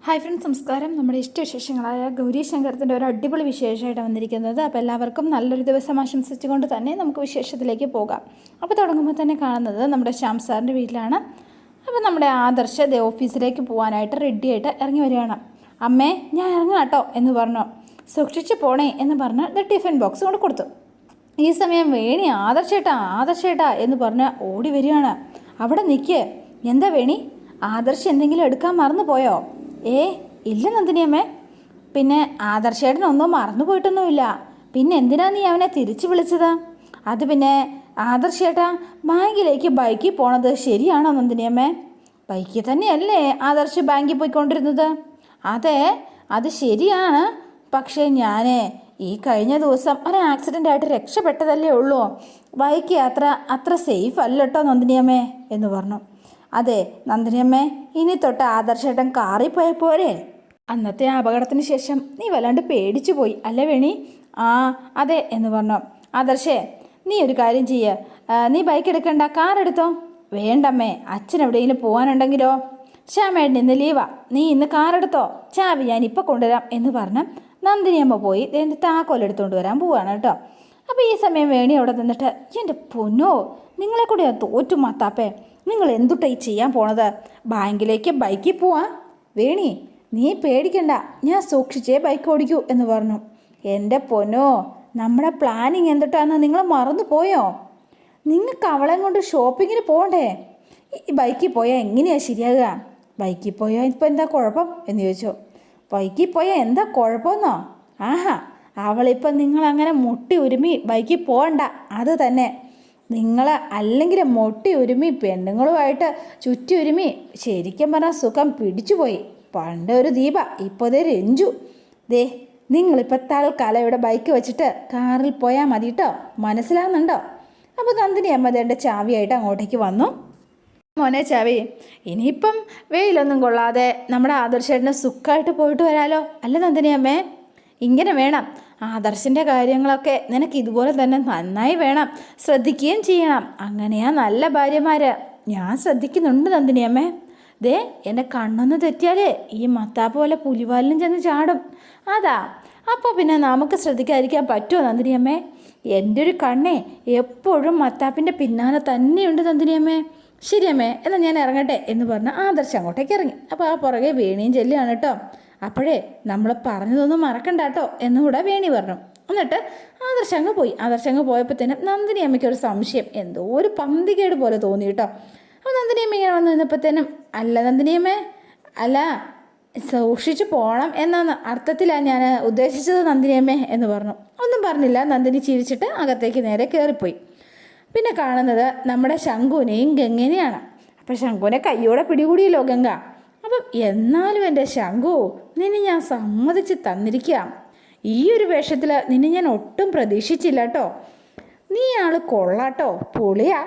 Hi friends, നമസ്കാരം. നമ്മുടെ ഇഷ്ടവിശേഷങ്ങളായ ഗൗരി ശങ്കരത്തിൻ്റെ ഒരു അടിപൊളി വിശേഷമായിട്ടാണ് വന്നിരിക്കുന്നത്. അപ്പോൾ എല്ലാവർക്കും നല്ലൊരു ദിവസം ആശംസിച്ചുകൊണ്ട് തന്നെ നമുക്ക് വിശേഷത്തിലേക്ക് പോകാം. അപ്പോൾ തുടങ്ങുമ്പോൾ തന്നെ കാണുന്നത് നമ്മുടെ ശ്യാം സാറിൻ്റെ വീട്ടിലാണ്. അപ്പോൾ നമ്മുടെ ആദർശ് ഓഫീസിലേക്ക് പോകാനായിട്ട് റെഡിയായിട്ട് ഇറങ്ങി വരികയാണ്. അമ്മേ, ഞാൻ ഇറങ്ങാം കേട്ടോ എന്ന് പറഞ്ഞു. സൂക്ഷിച്ച് പോണേ എന്ന് പറഞ്ഞ് ടിഫിൻ ബോക്സ് കൊണ്ട് കൊടുത്തു. ഈ സമയം വേണി ആദർശേട്ടാ എന്ന് പറഞ്ഞ് ഓടി വരികയാണ്. അവിടെ നിൽക്ക്. എന്താ വേണി, ആദർശ് എന്തെങ്കിലും എടുക്കാൻ മറന്നു പോയോ? ഇല്ല നന്ദിനിയമ്മേ. പിന്നെ ആദർശേട്ടനൊന്നും മറന്നു പോയിട്ടൊന്നുമില്ല. പിന്നെ എന്തിനാ നീ അവനെ തിരിച്ചു വിളിച്ചത്? അത് പിന്നെ ആദർശേട്ടാ ബാങ്കിലേക്ക് ബൈക്കിൽ പോണത് ശരിയാണോ നന്ദിനിയമ്മേ? ബൈക്കിൽ തന്നെയല്ലേ ആദർശ് ബാങ്കിൽ പോയിക്കൊണ്ടിരുന്നത്? അതെ, അത് ശരിയാണ്. പക്ഷേ ഞാൻ ഈ കഴിഞ്ഞ ദിവസം ഒരു ആക്സിഡൻ്റായിട്ട് രക്ഷപ്പെട്ടതല്ലേ ഉള്ളൂ. ബൈക്ക് യാത്ര അത്ര സേഫ് അല്ല കേട്ടോ നന്ദിനിയമ്മേ എന്ന് പറഞ്ഞു. അതെ നന്ദിനിയമ്മേ, ഇനി തൊട്ട് ആദർശേട്ടൻ കാറിൽ പോയാൽ പോരെ? അന്നത്തെ അപകടത്തിന് ശേഷം നീ വല്ലാണ്ട് പേടിച്ചു പോയി അല്ലേ വേണി? അതെ എന്ന് പറഞ്ഞു. ആദർശേ, നീ ഒരു കാര്യം ചെയ്യ്, നീ ബൈക്ക് എടുക്കണ്ട, കാർ എടുത്തോ. വേണ്ടമ്മേ, അച്ഛൻ എവിടെയെങ്കിലും പോകാനുണ്ടെങ്കിലോ? ശ്യാമേട്ടൻ ഇന്ന് ലീവാ, നീ ഇന്ന് കാർ എടുത്തോ, ചാവി ഞാൻ ഇപ്പോൾ കൊണ്ടുവരാം എന്ന് പറഞ്ഞ് നന്ദിനിയമ്മ പോയി എൻ്റെ താക്കോലെടുത്തുകൊണ്ട് വരാൻ പോവാണ് കേട്ടോ. അപ്പോൾ ഈ സമയം വേണി അവിടെ നിന്നിട്ട്, എൻ്റെ പൊന്നോ, നിങ്ങളെ കൂടെ തോറ്റു മാത്താപ്പേ, നിങ്ങൾ എന്തുട്ടായി ചെയ്യാൻ പോണത്? ബാങ്കിലേക്ക് ബൈക്കിൽ പോവാ? വേണി, നീ പേടിക്കണ്ട, ഞാൻ സൂക്ഷിച്ചേ ബൈക്ക് ഓടിക്കൂ എന്ന് പറഞ്ഞു. എൻ്റെ പൊന്നോ, നമ്മുടെ പ്ലാനിങ് എന്തുട്ടാന്ന് നിങ്ങൾ മറന്നു പോയോ? നിങ്ങൾക്ക് അവളെ കൊണ്ട് ഷോപ്പിങ്ങിന് പോകണ്ടേ? ഈ ബൈക്കിൽ പോയാൽ എങ്ങനെയാണ് ശരിയാകുക? ബൈക്കിൽ പോയാൽ ഇപ്പം എന്താ കുഴപ്പം എന്ന് ചോദിച്ചു. ബൈക്കിൽ പോയാൽ എന്താ കുഴപ്പമെന്നോ? അവളിപ്പം നിങ്ങളങ്ങനെ മുട്ടി ഉരുമി ബൈക്കിൽ പോകണ്ട, അത് തന്നെ. നിങ്ങൾ അല്ലെങ്കിൽ മുട്ടി ഉരുമി പെണ്ണുങ്ങളുമായിട്ട് ചുറ്റി ഉരുമി ശരിക്കും പറഞ്ഞാൽ സുഖം പിടിച്ചുപോയി. പണ്ട് ഒരു ദീപ, ഇപ്പോൾ ദേ രഞ്ജു. നിങ്ങളിപ്പോൾ തൽക്കാലം ഇവിടെ ബൈക്ക് വെച്ചിട്ട് കാറിൽ പോയാൽ മതി കേട്ടോ, മനസ്സിലാകുന്നുണ്ടോ? അപ്പോൾ നന്ദിനി അമ്മ ചാവിയായിട്ട് അങ്ങോട്ടേക്ക് വന്നു. മോനെ ചാവി, ഇനിയിപ്പം വെയിലൊന്നും കൊള്ളാതെ നമ്മുടെ ആദർശേട്ടന് സുഖമായിട്ട് പോയിട്ട് വരാലോ അല്ലേ നന്ദിനി അമ്മേ? ഇങ്ങനെ വേണം. ആദർശിൻ്റെ കാര്യങ്ങളൊക്കെ നിനക്ക് ഇതുപോലെ തന്നെ നന്നായി വേണം, ശ്രദ്ധിക്കുകയും ചെയ്യണം. അങ്ങനെയാ നല്ല ഭാര്യമാർ. ഞാൻ ശ്രദ്ധിക്കുന്നുണ്ട് നന്ദിനിയമ്മേ. എൻ്റെ കണ്ണൊന്ന് തെറ്റിയാലേ ഈ മത്താപ്പ് പോലെ പുലിവാലിനും ചെന്ന് ചാടും. അപ്പോൾ പിന്നെ നമുക്ക് ശ്രദ്ധിക്കാതിരിക്കാൻ പറ്റുമോ നന്ദിനിയമ്മേ? എൻ്റെ ഒരു കണ്ണേ എപ്പോഴും മത്താപ്പിൻ്റെ പിന്നാലെ തന്നെയുണ്ട് നന്ദിനിയമ്മേ. ശരിയമ്മേ, എന്നാൽ ഞാൻ ഇറങ്ങട്ടെ എന്ന് പറഞ്ഞ് ആദർശം അങ്ങോട്ടേക്ക് ഇറങ്ങി. അപ്പോൾ ആ പുറകെ വേണിയും ചെല്ലുകയാണ് കേട്ടോ. അപ്പോഴേ നമ്മൾ പറഞ്ഞതൊന്നും മറക്കണ്ട കേട്ടോ എന്നുകൂടെ വേണി പറഞ്ഞു. എന്നിട്ട് ആദർശം അങ്ങ് പോയി. ആദർശം അങ്ങ് പോയപ്പോഴത്തേനും നന്ദിനി അമ്മയ്ക്കൊരു സംശയം, എന്തോ ഒരു പന്തികേട് പോലെ തോന്നി കേട്ടോ. അപ്പോൾ നന്ദിനി അമ്മ ഇങ്ങനെ വന്ന് നിന്നപ്പോഴത്തേനും, അല്ല നന്ദിനിയമ്മേ, അല്ല സൂക്ഷിച്ച് പോകണം എന്നാണ് അർത്ഥത്തിലാണ് ഞാൻ ഉദ്ദേശിച്ചത് നന്ദിനിയമ്മേ എന്ന് പറഞ്ഞു. ഒന്നും പറഞ്ഞില്ല. നന്ദിനി ചിരിച്ചിട്ട് അകത്തേക്ക് നേരെ കയറിപ്പോയി. പിന്നെ കാണുന്നത് നമ്മുടെ ശംഖുവിനെയും ഗംഗേനെയാണ്. അപ്പോൾ ശംഖുവിനെ കയ്യോടെ പിടികൂടിയല്ലോ ഗംഗ. അപ്പം എന്നാലും എൻ്റെ ശംഖു, നിന്നെ ഞാൻ സമ്മതിച്ച് തന്നിരിക്കാം. ഈ ഒരു വേഷത്തിൽ നിന്നെ ഞാൻ ഒട്ടും പ്രതീക്ഷിച്ചില്ല കേട്ടോ. നീ ആൾ കൊള്ളാട്ടോ, പൊളിയാ.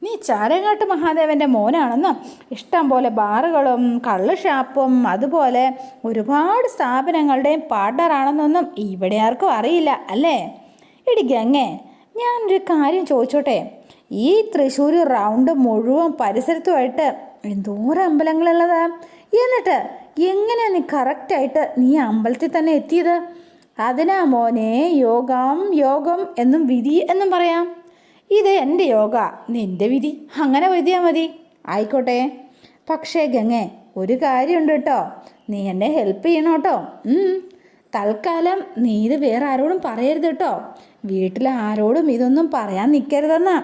നീ ചാരങ്ങാട്ട് മഹാദേവൻ്റെ മോനാണെന്നും ഇഷ്ടം പോലെ ബാറുകളും കള്ള് ഷാപ്പും അതുപോലെ ഒരുപാട് സ്ഥാപനങ്ങളുടെയും പാർട്ണറാണെന്നൊന്നും ഇവിടെ ആർക്കും അറിയില്ല അല്ലേ? എടി ഗംഗേ, ഞാനൊരു കാര്യം ചോദിച്ചോട്ടെ. ഈ തൃശ്ശൂർ റൗണ്ട് മുഴുവൻ പരിസരത്തുമായിട്ട് എന്തോരം അമ്പലങ്ങളുള്ളതാ. എന്നിട്ട് എങ്ങനെയാ നീ കറക്റ്റായിട്ട് നീ അമ്പലത്തിൽ തന്നെ എത്തിയത്? അതിനാ മോനെ യോഗം എന്നും വിധി എന്നും പറയാം. ഇത് എൻ്റെ യോഗ, നിൻ്റെ വിധി, അങ്ങനെ എഴുതിയാൽ മതി. ആയിക്കോട്ടെ. പക്ഷേ ഗംഗേ, ഒരു കാര്യമുണ്ട് കേട്ടോ, നീ എന്നെ ഹെൽപ്പ് ചെയ്യണം കേട്ടോ. തൽക്കാലം നീ ഇത് വേറെ ആരോടും പറയരുത് കേട്ടോ. വീട്ടിൽ ആരോടും ഇതൊന്നും പറയാൻ നിൽക്കരുതെന്നാ.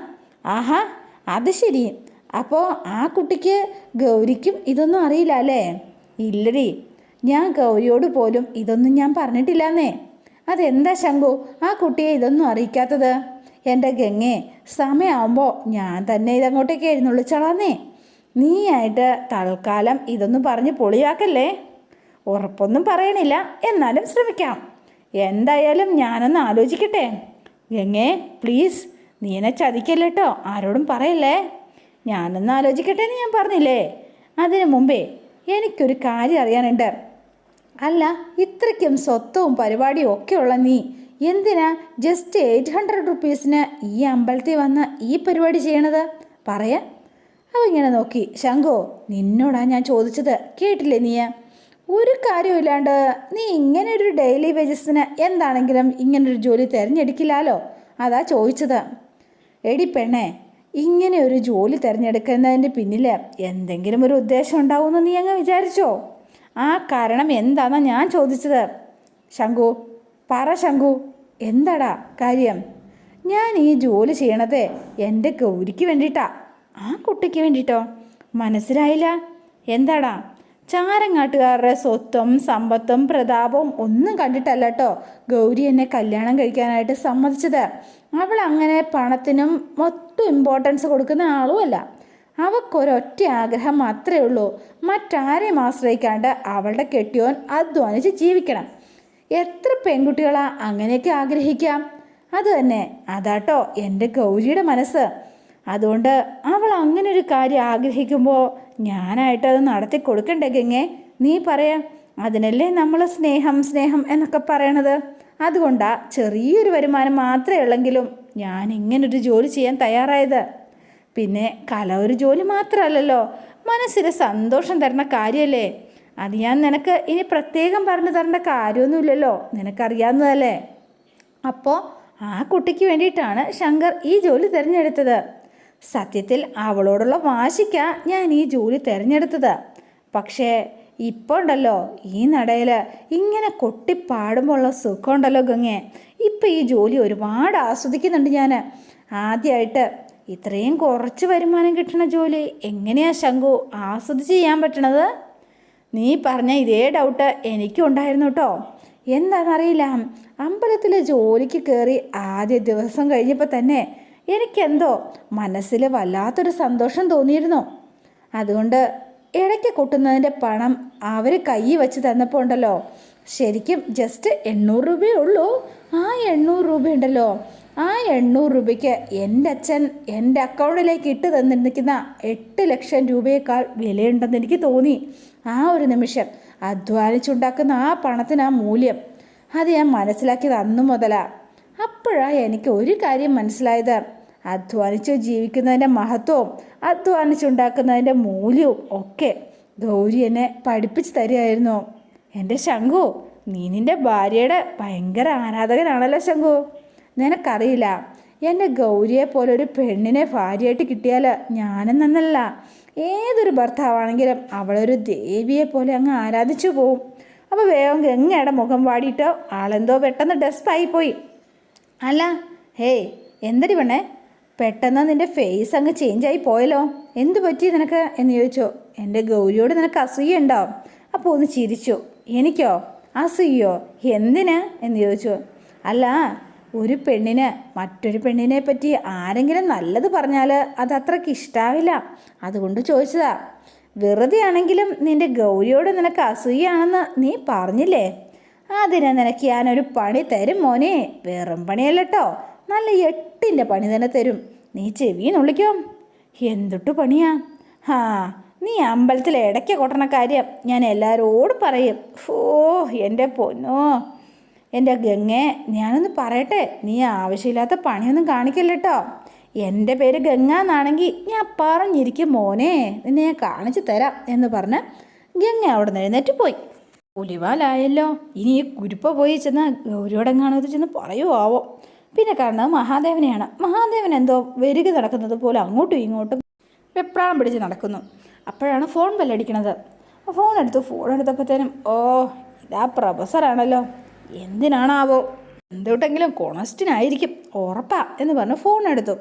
അത് ശരി. അപ്പോൾ ആ കുട്ടിക്ക് ഗൗരിക്കും ഇതൊന്നും അറിയില്ല അല്ലേ? ഇല്ലടി, ഞാൻ ഗൗരിയോട് പോലും ഇതൊന്നും ഞാൻ പറഞ്ഞിട്ടില്ലെന്നേ. അതെന്താ ശംഖു ആ കുട്ടിയെ ഇതൊന്നും അറിയിക്കാത്തത്? എൻ്റെ ഗംഗേ, സമയമാകുമ്പോൾ ഞാൻ തന്നെ ഇതങ്ങോട്ടേക്ക് എഴുന്നള്ളിച്ചോളാന്നേ. നീ ആയിട്ട് തൽക്കാലം ഇതൊന്നും പറഞ്ഞ് പൊളിയാക്കല്ലേ. ഉറപ്പൊന്നും പറയണില്ല, എന്നാലും ശ്രമിക്കാം. എന്തായാലും ഞാനൊന്ന് ആലോചിക്കട്ടെ. ഗംഗേ പ്ലീസ്, നീ എന്നെ ചതിക്കല്ലേ കേട്ടോ, ആരോടും പറയല്ലേ. ഞാനൊന്ന് ആലോചിക്കട്ടെ എന്ന് ഞാൻ പറഞ്ഞില്ലേ. അതിനു മുമ്പേ എനിക്കൊരു കാര്യം അറിയാനുണ്ട്. അല്ല, ഇത്രയ്ക്കും സ്വത്തവും പരിപാടിയും ഒക്കെയുള്ള നീ എന്തിനാ ജസ്റ്റ് 800 റുപ്പീസിന് ഈ അമ്പലത്തിൽ വന്ന് ഈ പരിപാടി ചെയ്യണത്? പറയാ. അപ്പോൾ ഇങ്ങനെ നോക്കി, ശംഖു നിന്നോടാ ഞാൻ ചോദിച്ചത്, കേട്ടില്ലേ നീ? ഒരു കാര്യമില്ലാണ്ട് നീ ഇങ്ങനെ ഒരു ഡെയിലി വേജസിന് എന്താണെങ്കിലും ഇങ്ങനൊരു ജോലി തിരഞ്ഞെടുക്കില്ലല്ലോ, അതാ ചോദിച്ചത്. എടി പെണ്ണേ, ഇങ്ങനെ ഒരു ജോലി തിരഞ്ഞെടുക്കുന്നതിൻ്റെ പിന്നിൽ എന്തെങ്കിലും ഒരു ഉദ്ദേശം ഉണ്ടാവുമെന്ന് നീ അങ്ങ് വിചാരിച്ചോ? ആ കാരണം എന്താണെന്നാണ് ഞാൻ ചോദിച്ചത്. ശങ്കു, പറ ശങ്കു, എന്താടാ കാര്യം? ഞാൻ ഈ ജോലി ചെയ്യണത് എൻ്റെ ഗൗരിക്ക് വേണ്ടിയിട്ടാ. ആ കുട്ടിക്ക് വേണ്ടിയിട്ടോ? മനസ്സിലായില്ല. എന്താടാ? ചാരങ്ങാട്ടുകാരുടെ സ്വത്തും സമ്പത്തും പ്രതാപവും ഒന്നും കണ്ടിട്ടല്ല കേട്ടോ ഗൗരി എന്നെ കല്യാണം കഴിക്കാനായിട്ട് സമ്മതിച്ചത്. അവൾ അങ്ങനെ പണത്തിനും മൊത്തം ഇമ്പോർട്ടൻസ് കൊടുക്കുന്ന ആളുമല്ല. അവൾക്കൊരൊറ്റ ആഗ്രഹം മാത്രമേ ഉള്ളൂ, മറ്റാരെയും ആശ്രയിക്കാണ്ട് അവളുടെ കെട്ടിയോൻ അധ്വാനിച്ച് ജീവിക്കണം. എത്ര പെൺകുട്ടികളാ അങ്ങനെയൊക്കെ ആഗ്രഹിക്കാം? അത് തന്നെ, അതാട്ടോ എൻ്റെ ഗൗരിയുടെ മനസ്സ്. അതുകൊണ്ട് അവൾ അങ്ങനെ ഒരു കാര്യം ആഗ്രഹിക്കുമ്പോൾ ഞാനായിട്ടത് നടത്തി കൊടുക്കണ്ടേ ഗംഗേ? നീ പറയാം. അതിനല്ലേ നമ്മൾ സ്നേഹം സ്നേഹം എന്നൊക്കെ പറയണത്. അതുകൊണ്ടാ ചെറിയൊരു വരുമാനം മാത്രമേ ഉള്ളെങ്കിലും ഞാൻ ഇങ്ങനൊരു ജോലി ചെയ്യാൻ തയ്യാറായത്. പിന്നെ കല ഒരു ജോലി മാത്രമല്ലല്ലോ, മനസ്സിന് സന്തോഷം തരുന്ന കാര്യമല്ലേ. അത് ഞാൻ നിനക്ക് ഇനി പ്രത്യേകം പറഞ്ഞു തരേണ്ട കാര്യമൊന്നുമില്ലല്ലോ, നിനക്കറിയാവുന്നതല്ലേ. അപ്പോൾ ആ കുട്ടിക്ക് വേണ്ടിയിട്ടാണ് ശങ്കർ ഈ ജോലി തിരഞ്ഞെടുത്തത്. സത്യത്തിൽ അവളോടുള്ള വാശിക്കാണ് ഞാൻ ഈ ജോലി തിരഞ്ഞെടുത്തത്. പക്ഷേ ഇപ്പോൾ ഉണ്ടല്ലോ ഈ നടയിൽ ഇങ്ങനെ കൊട്ടിപ്പാടുമ്പോഴുള്ള സുഖമുണ്ടല്ലോ ഗംഗേ, ഇപ്പം ഈ ജോലി ഒരുപാട് ആസ്വദിക്കുന്നുണ്ട് ഞാൻ. ആദ്യമായിട്ട് ഇത്രയും കുറച്ച് വരുമാനം കിട്ടുന്ന ജോലി എങ്ങനെയാ ശങ്കു ആസ്വദിച്ച് ചെയ്യാൻ പറ്റണത്? നീ പറഞ്ഞ ഇതേ ഡൗട്ട് എനിക്കും ഉണ്ടായിരുന്നു കേട്ടോ. എന്താണെന്നറിയില്ല, അമ്പലത്തിൽ ജോലിക്ക് കയറി ആദ്യ ദിവസം കഴിഞ്ഞപ്പോൾ തന്നെ എനിക്കെന്തോ മനസ്സിൽ വല്ലാത്തൊരു സന്തോഷം തോന്നിയിരുന്നു. അതുകൊണ്ട് ഇടയ്ക്ക് കൊട്ടുന്നതിൻ്റെ പണം അവർ കൈ വെച്ച് തന്നപ്പോൾ ഉണ്ടല്ലോ, ശരിക്കും ജസ്റ്റ് 800 രൂപയേ ഉള്ളൂ. ആ 800 രൂപയുണ്ടല്ലോ, ആ 800 രൂപയ്ക്ക് എൻ്റെ അച്ഛൻ എൻ്റെ അക്കൗണ്ടിലേക്ക് ഇട്ട് തന്നിരിക്കുന്ന 8 ലക്ഷം രൂപയേക്കാൾ വിലയുണ്ടെന്ന് എനിക്ക് തോന്നി. ആ ഒരു നിമിഷം അധ്വാനിച്ചുണ്ടാക്കുന്ന ആ പണത്തിന് ആ മൂല്യം അത് ഞാൻ മനസ്സിലാക്കിയത് അന്നു മുതലാണ്. അപ്പോഴാണ് എനിക്ക് ഒരു കാര്യം മനസ്സിലായത്. അധ്വാനിച്ച് ജീവിക്കുന്നതിൻ്റെ മഹത്വവും അധ്വാനിച്ചുണ്ടാക്കുന്നതിൻ്റെ മൂല്യവും ഒക്കെ ഗൗരി എന്നെ പഠിപ്പിച്ച് തരികയായിരുന്നു. എൻ്റെ ശങ്കു, നീ നിൻ്റെ ഭാര്യയുടെ ഭയങ്കര ആരാധകനാണല്ലോ ശങ്കു. നിനക്കറിയില്ല, എൻ്റെ ഗൗരിയെ പോലെ ഒരു പെണ്ണിനെ ഭാര്യയായിട്ട് കിട്ടിയാൽ ഞാനെന്നല്ല ഏതൊരു ഭർത്താവാണെങ്കിലും അവളൊരു ദേവിയെ പോലെ അങ്ങ് ആരാധിച്ചു പോവും. അപ്പോൾ വേഗം ഗംഗയുടെ മുഖം വാടിയിട്ട് ആളെന്തോ പെട്ടെന്ന് ഡെസ്പായിപ്പോയി. അല്ല, ഹേയ് എന്തടി പെണ്ണേ, പെട്ടെന്ന് നിൻ്റെ ഫേസ് അങ്ങ് ചേഞ്ചായി പോയല്ലോ, എന്തു പറ്റി നിനക്ക് എന്ന് ചോദിച്ചു. എൻ്റെ ഗൗരിയോട് നിനക്ക് അസൂയ ഉണ്ടോ? അപ്പോൾ ഒന്ന് ചിരിച്ചു. എനിക്കോ അസൂയോ? എന്തിന് എന്ന് ചോദിച്ചു. അല്ല, ഒരു പെണ്ണിന് മറ്റൊരു പെണ്ണിനെ പറ്റി ആരെങ്കിലും നല്ലത് പറഞ്ഞാൽ അത് അത്രയ്ക്ക് ഇഷ്ടാവില്ല, അതുകൊണ്ട് ചോദിച്ചതാ. വെറുതെ ആണെങ്കിലും നിൻ്റെ ഗൗരിയോട് നിനക്ക് അസൂയാണെന്ന് നീ പറഞ്ഞില്ലേ? അതിന് നിനക്ക് ഞാനൊരു പണി തരും മോനെ. വെറും പണിയല്ല കേട്ടോ, നല്ല 8ൻ്റെ പണി തന്നെ തരും. നീ ചെവിന്നുള്ളിക്കോ. എന്തൊട്ട് പണിയാ? നീ അമ്പലത്തിൽ ഇടയ്ക്ക് കൊട്ടണ കാര്യം ഞാൻ എല്ലാവരോടും പറയും. എൻ്റെ പൊന്നോ, എൻ്റെ ഗംഗേ, ഞാനൊന്ന് പറയട്ടെ, നീ ആവശ്യമില്ലാത്ത പണിയൊന്നും കാണിക്കല്ല കേട്ടോ. എൻ്റെ പേര് ഗംഗ എന്നാണെങ്കിൽ ഞാൻ പറഞ്ഞിരിക്കും മോനെ, നിന്നെ ഞാൻ കാണിച്ചു തരാം എന്ന് പറഞ്ഞ് ഗംഗ അവിടെ നിന്ന് എഴുന്നേറ്റ് പോയി. പുലിവാലായല്ലോ, ഇനി ഈ കുരുപ്പ പോയി ചെന്ന് ഗൗരിയോടെങ്ങാണത് ചെന്ന് പറയുമോ? പിന്നെ കാണുന്നത് മഹാദേവനെയാണ്. മഹാദേവൻ എന്തോ വെരുകി നടക്കുന്നത് പോലെ അങ്ങോട്ടും ഇങ്ങോട്ടും വെപ്രാളം പിടിച്ച് നടക്കുന്നു. അപ്പോഴാണ് ഫോൺ ബെല്ലടിക്കണത്. ഫോൺ എടുത്തപ്പോഴത്തേനും ഇതാ പ്രൊഫസറാണല്ലോ, എന്തിനാണാവോ, എന്തുകൊണ്ടെങ്കിലും കൊണസ്റ്റിനായിരിക്കും ഉറപ്പാ എന്ന് പറഞ്ഞ് ഫോൺ എടുത്തു.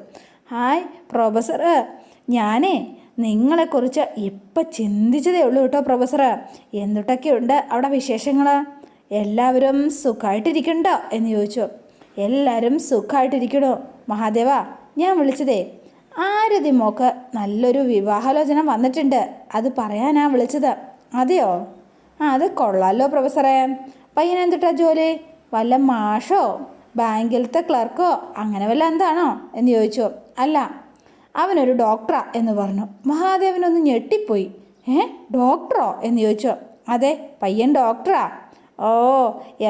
ഹായ് പ്രൊഫസർ, ഞാനേ നിങ്ങളെക്കുറിച്ച് ഇപ്പം ചിന്തിച്ചതേ ഉള്ളൂ കേട്ടോ പ്രൊഫസർ. എന്തൊട്ടൊക്കെയുണ്ട് അവിടെ വിശേഷങ്ങൾ? എല്ലാവരും സുഖമായിട്ടിരിക്കണ്ടോ എന്ന് ചോദിച്ചു. എല്ലാവരും സുഖമായിട്ടിരിക്കണോ മഹാദേവ. ഞാൻ വിളിച്ചതേ ആരതി മോക്ക് നല്ലൊരു വിവാഹാലോചന വന്നിട്ടുണ്ട്, അത് പറയാനാ വിളിച്ചത്. അതെയോ? അത് കൊള്ളാമല്ലോ പ്രൊഫസറെ. പയ്യനെന്തിട്ടാ ജോലി? വല്ല മാഷോ ബാങ്കിലത്തെ ക്ലർക്കോ അങ്ങനെ വല്ല എന്താണോ എന്ന് ചോദിച്ചു. അല്ല, അവനൊരു ഡോക്ടറാ എന്ന് പറഞ്ഞു. മഹാദേവനൊന്ന് ഞെട്ടിപ്പോയി. ഡോക്ടറോ എന്ന് ചോദിച്ചു. അതെ, പയ്യൻ ഡോക്ടറാ.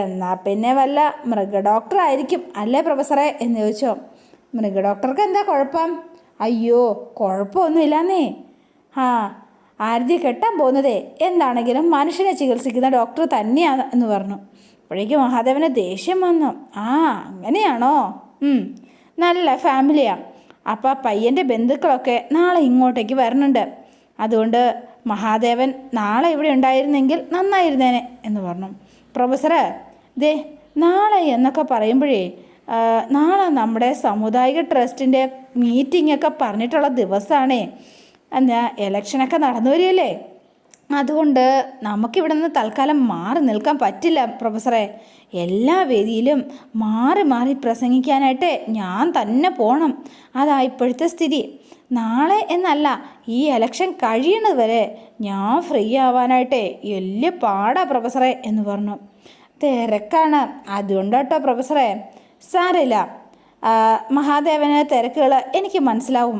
എന്നാൽ പിന്നെ വല്ല മൃഗ ഡോക്ടറായിരിക്കും അല്ലേ പ്രൊഫസറെ എന്ന് ചോദിച്ചു. മൃഗ ഡോക്ടർക്ക് എന്താ കുഴപ്പം? അയ്യോ കുഴപ്പമൊന്നുമില്ലാന്നേ. ആരതി കെട്ടാൻ പോകുന്നതേ എന്താണെങ്കിലും മനുഷ്യനെ ചികിത്സിക്കുന്ന ഡോക്ടർ തന്നെയാണ് എന്ന് പറഞ്ഞു. അപ്പോഴേക്കും മഹാദേവന് ദേഷ്യം വന്നു. ആ അങ്ങനെയാണോ? നല്ല ഫാമിലിയാണ്. അപ്പോൾ പയ്യൻ്റെ ബന്ധുക്കളൊക്കെ നാളെ ഇങ്ങോട്ടേക്ക് വരണുണ്ട്. അതുകൊണ്ട് മഹാദേവൻ നാളെ ഇവിടെ ഉണ്ടായിരുന്നെങ്കിൽ നന്നായിരുന്നേനെ എന്ന് പറഞ്ഞു. പ്രൊഫസറെ, ദേ നാളെ എന്നൊക്കെ പറയുമ്പോഴേ നാളെ നമ്മുടെ സാമുദായിക ട്രസ്റ്റിൻ്റെ മീറ്റിങ്ങൊക്കെ പറഞ്ഞിട്ടുള്ള ദിവസമാണേ. എന്നാ ഇലക്ഷനൊക്കെ നടന്നു വരികയല്ലേ. അതുകൊണ്ട് നമുക്കിവിടെ നിന്ന് തൽക്കാലം മാറി നിൽക്കാൻ പറ്റില്ല പ്രൊഫസറെ. എല്ലാ വേദിയിലും മാറി മാറി പ്രസംഗിക്കാനായിട്ട് ഞാൻ തന്നെ പോകണം. അതാ ഇപ്പോഴത്തെ സ്ഥിതി. നാളെ എന്നല്ല, ഈ ഇലക്ഷൻ കഴിയുന്നത് വരെ ഞാൻ ഫ്രീ ആവാനായിട്ടേ വലിയ പാടാ പ്രൊഫസറെ എന്ന് പറഞ്ഞു. തിരക്കാണ്, അതുകൊണ്ടോ പ്രൊഫസറെ. സാരമില്ല, മഹാദേവന് തിരക്കുകൾ എനിക്ക് മനസ്സിലാവും.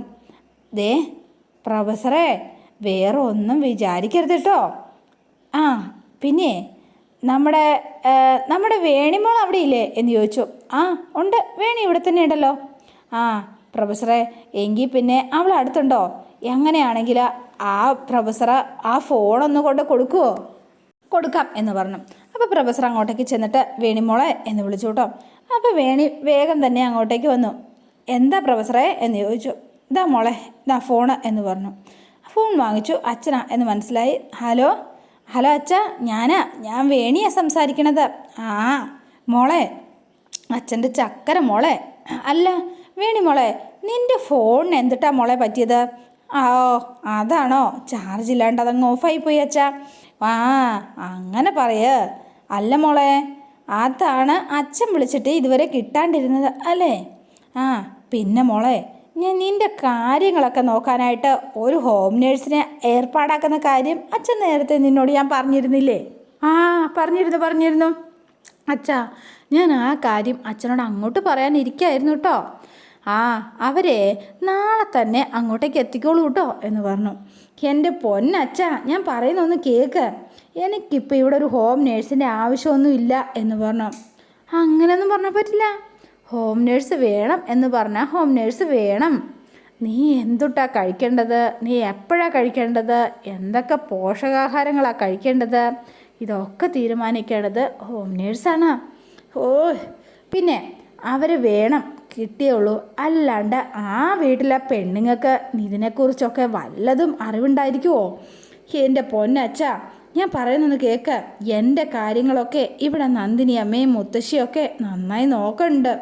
ദേ പ്രൊഫസറെ, വേറെ ഒന്നും വിചാരിക്കരുത് കേട്ടോ. ആ പിന്നെ നമ്മുടെ വേണിമോൾ അവിടെ ഇല്ലേ എന്ന് ചോദിച്ചു. ആ ഉണ്ട്, വേണി ഇവിടെ തന്നെ ഉണ്ടല്ലോ. ആ പ്രൊഫസറെ, എങ്കിൽ പിന്നെ അവൾ അടുത്തുണ്ടോ? എങ്ങനെയാണെങ്കിൽ ആ പ്രൊഫസറെ ആ ഫോണൊന്ന് കൊണ്ട് കൊടുക്കുമോ? കൊടുക്കാം എന്ന് പറഞ്ഞു. അപ്പോൾ പ്രൊഫസർ അങ്ങോട്ടേക്ക് ചെന്നിട്ട് വേണിമോളെ എന്ന് വിളിച്ചു കേട്ടോ. അപ്പോൾ വേണി വേഗം തന്നെ അങ്ങോട്ടേക്ക് വന്നു. എന്താ പ്രൊഫസറെ എന്ന് ചോദിച്ചു. ഇതാ മോളെ, ഇതാ ഫോണ് എന്ന് പറഞ്ഞു. ഫോൺ വാങ്ങിച്ചു. അച്ഛനാ എന്ന് മനസ്സിലായി. ഹലോ അച്ഛ, ഞാൻ വേണിയാണ് സംസാരിക്കണത്. ആ മോളെ, അച്ഛൻ്റെ ചക്കര മോളെ. അല്ല വേണി മോളെ, നിൻ്റെ ഫോണിന് എന്തിട്ടാ മോളെ പറ്റിയത്? അതാണോ? ചാർജ് ഇല്ലാണ്ട് അതങ്ങ് ഓഫായി പോയി അച്ഛാ. ആ അങ്ങനെ അല്ല മോളെ, അതാണ് അച്ഛൻ വിളിച്ചിട്ട് ഇതുവരെ കിട്ടാണ്ടിരുന്നത് അല്ലേ? ആ പിന്നെ മോളെ, ഞാൻ നിൻ്റെ കാര്യങ്ങളൊക്കെ നോക്കാനായിട്ട് ഒരു ഹോം നേഴ്സിനെ ഏർപ്പാടാക്കുന്ന കാര്യം അച്ഛൻ നേരത്തെ നിന്നോട് ഞാൻ പറഞ്ഞിരുന്നില്ലേ? ആ പറഞ്ഞിരുന്നു അച്ഛാ. ഞാൻ ആ കാര്യം അച്ഛനോട് അങ്ങോട്ട് പറയാനിരിക്കായിരുന്നു കേട്ടോ. അവരെ നാളെ തന്നെ അങ്ങോട്ടേക്ക് എത്തിക്കോളൂ കേട്ടോ എന്ന് പറഞ്ഞു. എൻ്റെ പൊന്നച്ഛ, ഞാൻ പറയുന്നൊന്ന് കേൾക്ക്. എനിക്കിപ്പോൾ ഇവിടെ ഒരു ഹോം നേഴ്സിൻ്റെ ആവശ്യമൊന്നും ഇല്ല എന്ന് പറഞ്ഞു. അങ്ങനെയൊന്നും പറഞ്ഞാൽ പറ്റില്ല. ഹോം നേഴ്സ് വേണം എന്ന് പറഞ്ഞാൽ ഹോം നേഴ്സ് വേണം. നീ എന്തുട്ടാ കഴിക്കേണ്ടത്, നീ എപ്പോഴാണ് കഴിക്കേണ്ടത്, എന്തൊക്കെ പോഷകാഹാരങ്ങളാണ് കഴിക്കേണ്ടത്, ഇതൊക്കെ തീരുമാനിക്കേണ്ടത് ഹോം നേഴ്സാണ്. പിന്നെ അവർ വേണം, കിട്ടിയുള്ളൂ. അല്ലാണ്ട് ആ വീട്ടിലെ പെണ്ണുങ്ങൾക്ക് ഇതിനെക്കുറിച്ചൊക്കെ വല്ലതും അറിവുണ്ടായിരിക്കുമോ? എൻ്റെ പൊന്നച്ഛ, ഞാൻ പറയുന്നത് കേൾക്ക്. എൻ്റെ കാര്യങ്ങളൊക്കെ ഇവിടെ നന്ദിനി അമ്മയും മുത്തശ്ശിയൊക്കെ നന്നായി നോക്കുന്നുണ്ട്.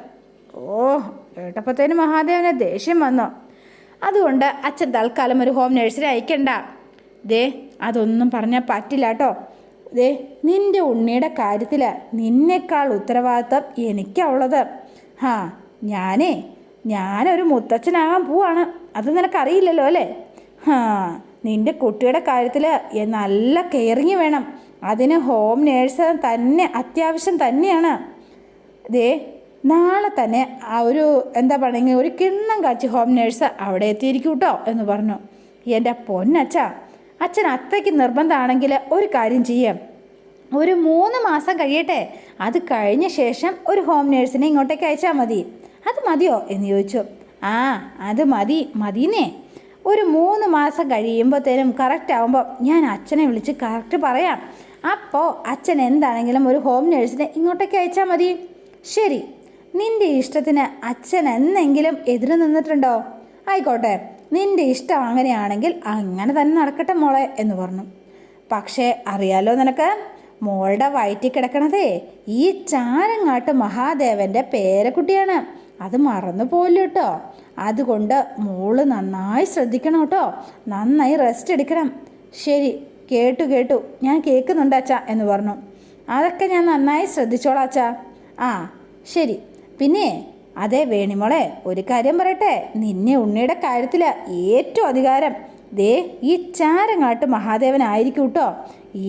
കേട്ടപ്പോഴത്തേന് മഹാദേവന് ദേഷ്യം വന്നു. അതുകൊണ്ട് അച്ഛൻ തൽക്കാലം ഒരു ഹോം നേഴ്സിനെ അയക്കണ്ട. ദേ അതൊന്നും പറഞ്ഞാൽ പറ്റില്ല കേട്ടോ. ദേ നിൻ്റെ ഉണ്ണിയുടെ കാര്യത്തിൽ നിന്നേക്കാൾ ഉത്തരവാദിത്വം എനിക്കുള്ളത്. ഞാനൊരു മുത്തച്ഛനാകാൻ പോവാണ്. അത് നിനക്കറിയില്ലല്ലോ അല്ലേ? നിൻ്റെ കുട്ടിയുടെ കാര്യത്തിൽ നല്ല കെയറിങ് വേണം. അതിന് ഹോം നേഴ്സ് തന്നെ അത്യാവശ്യം തന്നെയാണ്. ദേ നാളെ തന്നെ ഒരു ഒരു കിണ്ണം കാച്ചി ഹോം നേഴ്സ് അവിടെ എത്തിയിരിക്കും കേട്ടോ എന്ന് പറഞ്ഞു. എൻ്റെ പൊന്നച്ഛ, അച്ഛൻ അത്രയ്ക്ക് നിർബന്ധമാണെങ്കിൽ ഒരു കാര്യം ചെയ്യാം. ഒരു 3 മാസം കഴിയട്ടെ, അത് കഴിഞ്ഞ ശേഷം ഒരു ഹോം നേഴ്സിനെ ഇങ്ങോട്ടേക്ക് അയച്ചാൽ മതി. അത് മതിയോ എന്ന് ചോദിച്ചു. അത് മതിന്നേ. ഒരു 3 മാസം കഴിയുമ്പോഴത്തേനും കറക്റ്റ് ആകുമ്പോൾ ഞാൻ അച്ഛനെ വിളിച്ച് കറക്റ്റ് പറയാം. അപ്പോൾ അച്ഛൻ എന്താണെങ്കിലും ഒരു ഹോം നേഴ്സിനെ ഇങ്ങോട്ടേക്ക് അയച്ചാൽ മതി. ശരി, നിൻ്റെ ഇഷ്ടത്തിന് അച്ഛൻ എന്നെങ്കിലും എതിര് നിന്നിട്ടുണ്ടോ? ആയിക്കോട്ടെ, നിൻ്റെ ഇഷ്ടം അങ്ങനെയാണെങ്കിൽ അങ്ങനെ തന്നെ നടക്കട്ടെ മോളെ എന്ന് പറഞ്ഞു. പക്ഷേ അറിയാലോ നിനക്ക്, മോളുടെ വയറ്റിൽ കിടക്കണതേ ഈ ചാരങ്ങാട്ട് മഹാദേവൻ്റെ പേരക്കുട്ടിയാണ്. അത് മറന്നു പോയില്ല കേട്ടോ. അതുകൊണ്ട് മോള് നന്നായി ശ്രദ്ധിക്കണം കേട്ടോ. നന്നായി റെസ്റ്റ് എടുക്കണം. ശരി, കേട്ടു, ഞാൻ കേൾക്കുന്നുണ്ട് അച്ഛാ എന്ന് പറഞ്ഞു. അതൊക്കെ ഞാൻ നന്നായി ശ്രദ്ധിച്ചോളാം അച്ഛാ. ശരി. പിന്നെ അതെ വേണിമോളെ, ഒരു കാര്യം പറയട്ടെ. നിന്നെ ഉണ്ണിയുടെ കാര്യത്തിൽ ഏറ്റവും അധികാരം ദേ ഈ ചാരങ്ങാട്ട് മഹാദേവനായിരിക്കും കേട്ടോ.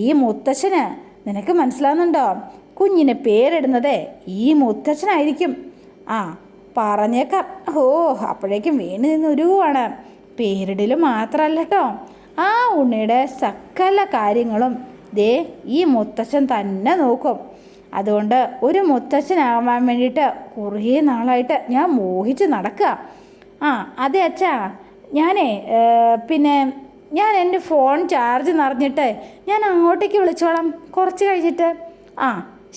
ഈ മുത്തച്ഛന് നിനക്ക് മനസ്സിലാവുന്നുണ്ടോ? കുഞ്ഞിനെ പേരിടുന്നതേ ഈ മുത്തച്ഛനായിരിക്കും. പറഞ്ഞേക്കാം. അപ്പോഴേക്കും വീണ് നിന്നൊരുവാണ്. പേരിടൽ മാത്രമല്ല കേട്ടോ, ആ ഉണ്ണിയുടെ സകല കാര്യങ്ങളും ദേ ഈ മുത്തച്ഛൻ തന്നെ നോക്കും. അതുകൊണ്ട് ഒരു മുത്തച്ഛനാവാൻ വേണ്ടിയിട്ട് കുറേ നാളായിട്ട് ഞാൻ മോഹിച്ച് നടക്കുക. അതെ അച്ഛാ, ഞാനേ പിന്നെ ഞാൻ എൻ്റെ ഫോൺ ചാർജ് നിറഞ്ഞിട്ട് ഞാൻ അങ്ങോട്ടേക്ക് വിളിച്ചോളാം കുറച്ച് കഴിഞ്ഞിട്ട്. ആ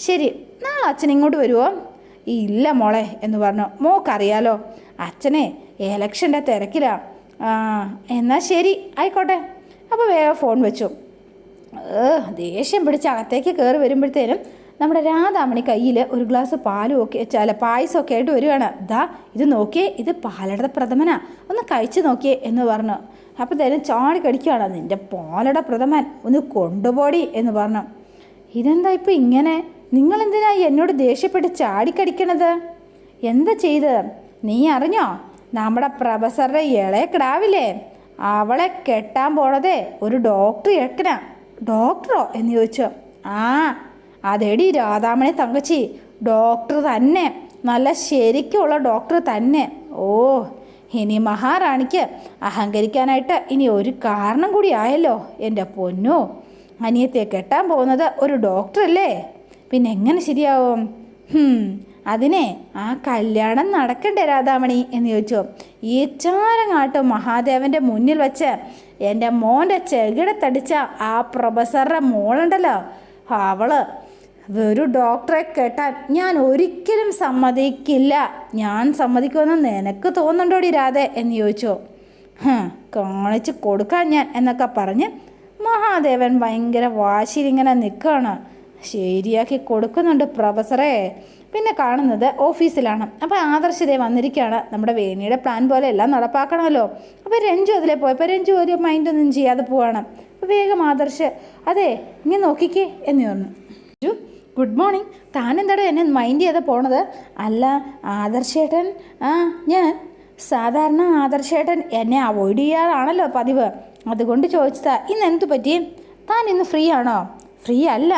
ശരി, നാളെ അച്ഛൻ ഇങ്ങോട്ട് വരുമോ? ഇല്ല മോളെ എന്ന് പറഞ്ഞു. മോക്കറിയാലോ അച്ഛനെ എലക്ഷൻ്റെ തിരക്കിലാണ്. ആ എന്നാൽ ശരി ആയിക്കോട്ടെ. അപ്പോൾ വേഗം ഫോൺ വെച്ചു. ദേഷ്യം പിടിച്ച് അകത്തേക്ക് കയറി വരുമ്പോഴത്തേനും നമ്മുടെ രാധാമണി കയ്യിൽ ഒരു ഗ്ലാസ് പായസമൊക്കെ ആയിട്ട് വരികയാണ്. ഇത് നോക്കിയേ, ഇത് പാലട പ്രഥമനാ, ഒന്ന് കഴിച്ച് നോക്കിയേ എന്ന് പറഞ്ഞു. അപ്പോഴത്തേനും ചാടി കടിക്കുകയാണ്. നിൻ്റെ പാലട പ്രഥമൻ ഒന്ന് കൊണ്ടുപോടി എന്ന് പറഞ്ഞു. ഇതെന്താ ഇപ്പം ഇങ്ങനെ? നിങ്ങളെന്തിനാ എന്നോട് ദേഷ്യപ്പെട്ട് ചാടിക്കടിക്കണത്? എന്താ ചെയ്ത്? നീ അറിഞ്ഞോ? നമ്മുടെ പ്രൊഫസറുടെ ഇളയ കിടാവില്ലേ, അവളെ കെട്ടാൻ പോണതേ ഒരു ഡോക്ടർ കേൾക്കണ. ഡോക്ടറോ എന്ന് ചോദിച്ചു. ആ അതെടി രാധാമണി തങ്കച്ചി, ഡോക്ടർ തന്നെ, നല്ല ശരിക്കുള്ള ഡോക്ടർ തന്നെ. ഓ ഇനി മഹാറാണിക്ക് അഹങ്കരിക്കാനായിട്ട് ഇനി ഒരു കാരണം കൂടി ആയല്ലോ. എൻ്റെ പൊന്നോ, അനിയത്തെ കെട്ടാൻ പോകുന്നത് ഒരു ഡോക്ടറല്ലേ, പിന്നെ എങ്ങനെ ശരിയാവും? അതിനെ ആ കല്യാണം നടക്കണ്ടേ രാധാമണി എന്ന് ചോദിച്ചു. ഈ ചാരങ്ങാട്ട് മഹാദേവൻ്റെ മുന്നിൽ വെച്ച് എൻ്റെ മോൻ്റെ ചെകിടത്തടിച്ച ആ പ്രൊഫസറുടെ മോളുണ്ടല്ലോ, അവള് ഒരു ഡോക്ടറെ കെട്ടാൻ ഞാൻ ഒരിക്കലും സമ്മതിക്കില്ല. ഞാൻ സമ്മതിക്കുമെന്ന് നിനക്ക് തോന്നുന്നുണ്ടോടി രാധേ എന്ന് ചോദിച്ചു. കാണിച്ച് കൊടുക്കാൻ ഞാൻ എന്നൊക്കെ പറഞ്ഞ് മഹാദേവൻ ഭയങ്കര വാശിയിലിങ്ങനെ നിൽക്കുകയാണ്. ശരിയാക്കി കൊടുക്കുന്നുണ്ട് പ്രൊഫസറെ. പിന്നെ കാണുന്നത് ഓഫീസിലാണ്. അപ്പോൾ ആദർശിതേ വന്നിരിക്കുകയാണ്. നമ്മുടെ വേണിയുടെ പ്ലാൻ പോലെ എല്ലാം നടപ്പാക്കണമല്ലോ. അപ്പോൾ രഞ്ജു അതിലെ പോയപ്പോൾ രഞ്ജു ഒരു മൈൻഡൊന്നും ചെയ്യാതെ പോവാണ്. അപ്പോൾ വേഗം ആദർശ്, അതെ ഇങ്ങനെ നോക്കിക്കേ എന്ന് പറഞ്ഞു. രഞ്ജു ഗുഡ് മോർണിംഗ്, താനെന്താടോ എന്നെ മൈൻഡ് ചെയ്ത് പോണത്? അല്ല ആദർശേട്ടൻ, ഞാൻ സാധാരണ ആദർശേട്ടൻ എന്നെ അവോയ്ഡ് ചെയ്യാറാണല്ലോ പതിവ്, അതുകൊണ്ട് ചോദിച്ചതാ. ഇന്ന് എന്തു പറ്റി? താൻ ഇന്ന് ഫ്രീ ആണോ? ഫ്രീ അല്ല,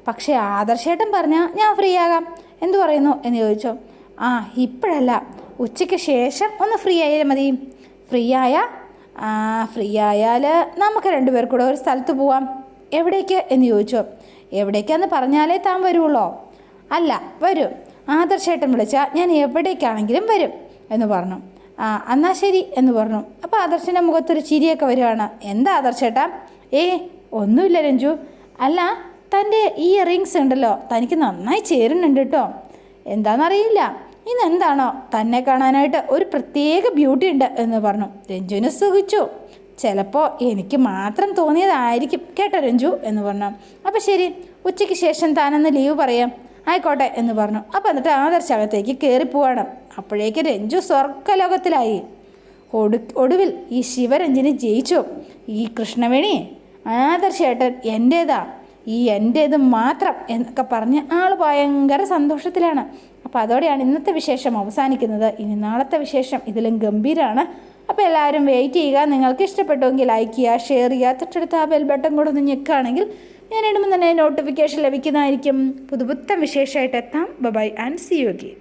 പക്ഷേ ആദർശേട്ടൻ പറഞ്ഞാൽ ഞാൻ ഫ്രീ ആകാം. എന്തു പറയുന്നു എന്ന് ചോദിച്ചു. ഇപ്പോഴല്ല, ഉച്ചയ്ക്ക് ശേഷം ഒന്ന് ഫ്രീ ആയാൽ മതി. ഫ്രീ ആയാൽ നമുക്ക് രണ്ടുപേർക്കൂടെ ഒരു സ്ഥലത്ത് പോവാം. എവിടേക്ക് എന്ന് ചോദിച്ചു. എവിടേക്കാന്ന് പറഞ്ഞാലേ താൻ വരുള്ളോ? അല്ല വരും, ആദർശേട്ടൻ വിളിച്ചാൽ ഞാൻ എവിടേക്കാണെങ്കിലും വരും എന്ന് പറഞ്ഞു. എന്നാൽ ശരി എന്ന് പറഞ്ഞു. അപ്പോൾ ആദർശൻ്റെ മുഖത്തൊരു ചിരിയൊക്കെ വരുവാണ്. എന്താ ആദർശേട്ടാ? ഒന്നുമില്ല രഞ്ജു. അല്ല, തൻ്റെ ഈ ഇയറിങ്സ് ഉണ്ടല്ലോ, തനിക്ക് നന്നായി ചേരുന്നുണ്ട് കേട്ടോ. എന്താണെന്നറിയില്ല, ഇന്നെന്താണോ തന്നെ കാണാനായിട്ട് ഒരു പ്രത്യേക ബ്യൂട്ടി ഉണ്ട് എന്ന് പറഞ്ഞു. രഞ്ജുവിന് സുഖിച്ചു. ചിലപ്പോൾ എനിക്ക് മാത്രം തോന്നിയതായിരിക്കും കേട്ടോ രഞ്ജു എന്ന് പറഞ്ഞു. അപ്പോൾ ശരി, ഉച്ചയ്ക്ക് ശേഷം താനൊന്ന് ലീവ് പറയാം. ആയിക്കോട്ടെ എന്ന് പറഞ്ഞു. അപ്പോൾ എന്നിട്ട് ആദർശകത്തേക്ക് കയറിപ്പോവാണ്. അപ്പോഴേക്ക് രഞ്ജു സ്വർഗ്ഗലോകത്തിലായി. ഒടുവിൽ ഈ ശിവരഞ്ജിനി ജയിച്ചു. ഈ കൃഷ്ണവേണി ആദർശേട്ടൻ എൻ്റേതാ, ഈ എൻ്റേത് മാത്രം എന്നൊക്കെ പറഞ്ഞ് ആൾ ഭയങ്കര സന്തോഷത്തിലാണ്. അപ്പോൾ അതോടെയാണ് ഇന്നത്തെ വിശേഷം അവസാനിക്കുന്നത്. ഇനി നാളത്തെ വിശേഷം ഇതിലും ഗംഭീരമാണ്. അപ്പോൾ എല്ലാവരും വെയിറ്റ് ചെയ്യുക. നിങ്ങൾക്ക് ഇഷ്ടപ്പെട്ടുവെങ്കിൽ ലൈക്ക് ചെയ്യുക, ഷെയർ ചെയ്യുക, തൊട്ടടുത്ത ആ ബെൽ ബട്ടൺ കൂടെ ഒന്ന് ഞെക്കുകയാണെങ്കിൽ ഞാൻ ഇടുമ്പോൾ തന്നെ നോട്ടിഫിക്കേഷൻ ലഭിക്കുന്നതായിരിക്കും. പുതുപുത്തൻ വിശേഷമായിട്ട് എത്താം. Bye and see you again.